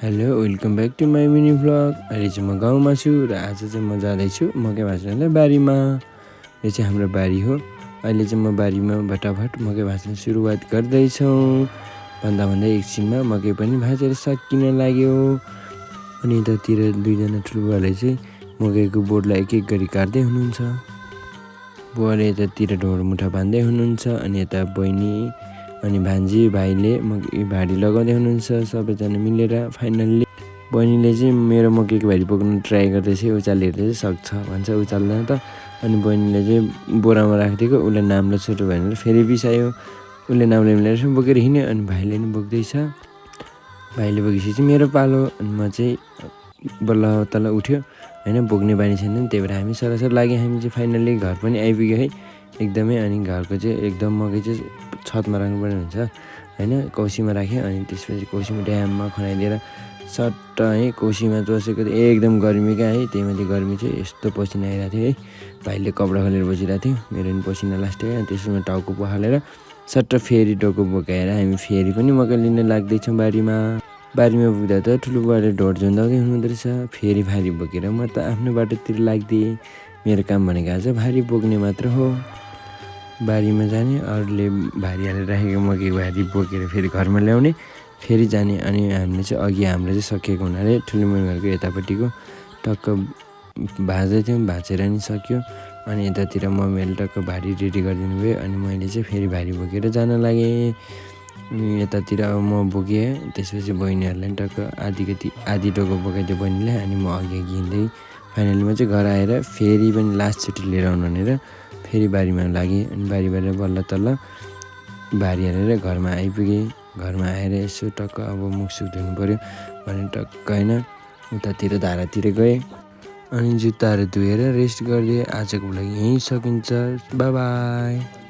Hello welcome back to my mini vlog. अहिले चाहिँ म गाउँमा छु र आज चाहिँ म जाँदैछु मकै भाँच्नलाई बारीमा। यो चाहिँ हाम्रो बारी हो। अहिले चाहिँ म बारीमा फटाफट मकै भाँच्न सुरुवात गर्दैछौँ। भन्दा भन्दै एकछिनमा मकै पनि भाँचेर सकिन लाग्यो। अनि यतातिर दुईजना ठुलोबाले चाहिँ मकैको बोटलाई एक एक गरी काट्दै हुनुहुन्छ। बुवाले यतातिर ढोड मुठा बाँध्दै हुनुहुन्छ। अनि यता बहिनी अनि भान्जी भाइले भाडी लगाउँदै हुनुहुन्छ। सबैजना मिलेर फाइनल्ली बहिनीले चाहिँ मेरो मकैको भाडी बोक्न ट्राई गर्दैछ। उचालेर चाहिँ सक्छ भन्छ, उचाल्दैन त। अनि बहिनीले चाहिँ बोरामा राखिदिएको, उसले नाम्लो छोटो भनेर फेरि बिसायो। उसले नाम्लो मिलाएर बोकेर हिँड्यो। अनि भाइले पनि बोक्दैछ। भाइले बोकेपछि चाहिँ मेरो पालो। अनि म चाहिँ बल्ल तल उठ्यो होइन, बोक्ने बानी छैन नि, त्यही भएर हामी सरासर लाग्यो। हामी चाहिँ फाइनल्ली घर पनि आइपुग्यो है एकदमै। अनि घरको चाहिँ एकदम मकै चाहिँ छतमा राख्नुपर्ने हुन्छ होइन, कौसीमा राख्यो। अनि त्यसपछि कौसीमा ड्याममा खनाइदिएर सट्ट है कौसीमा बसेको एकदम गर्मी क्या है। त्यही माथि गर्मी चाहिँ यस्तो पसिना आइरहेको थियो है। भाइले कपडा खोलेर बसिरहेको थियो, मेरो पनि पसिना लास्टै। त्यसमा टाउको पखालेर सट्ट फेरि टाउको बोकाएर हामी फेरि पनि मकै लिन लाग्दैछौँ बारीमा। बारीमा पुग्दा त ठुलो बुवाले ढोड झुन्डाउँदै हुनुहुँदो रहेछ। फेरि भारी बोकेर म त आफ्नो बाटोतिर लाग्दिएँ। मेरो काम भनेको आज भारी बोक्ने मात्र हो। बारीमा जाने, अरूले भारी हालेर राखेको मकै भारी बोकेर फेरि घरमा ल्याउने, फेरि जाने। अनि हामीले चाहिँ अघि हाम्रो चाहिँ सकिएको हुनाले ठुलो घरको यतापट्टिको टक्क भाँच्दै थियौँ, भाँचेर नि सक्यो। अनि यतातिर मम्मीहरूले टक्क भारी रेडी गरिदिनु भयो। अनि मैले चाहिँ फेरि भारी बोकेर जान लागेँ। अनि यतातिर अब म बोकेँ, त्यसपछि बहिनीहरूलाई पनि टक्क आधी टोको बोकाइदियो बहिनीले। अनि म अघि हिँड्दै फाइनली म चाहिँ घर आएर फेरि पनि लास्टचोटि लिएर आउनु भनेर फेरि बारीमा लागेँ। अनि बारीबाट बल्ल तल्ल भारी हालेर घरमा आइपुगेँ। घरमा आएर यसो टक्क अब मुखसुख धुनु पऱ्यो भने टक्क होइन उतातिर धारातिर गएँ। अनि जुत्ताहरू धोएर रेस्ट गरिदिएँ। आजको लागि यहीँ सकिन्छ। By by.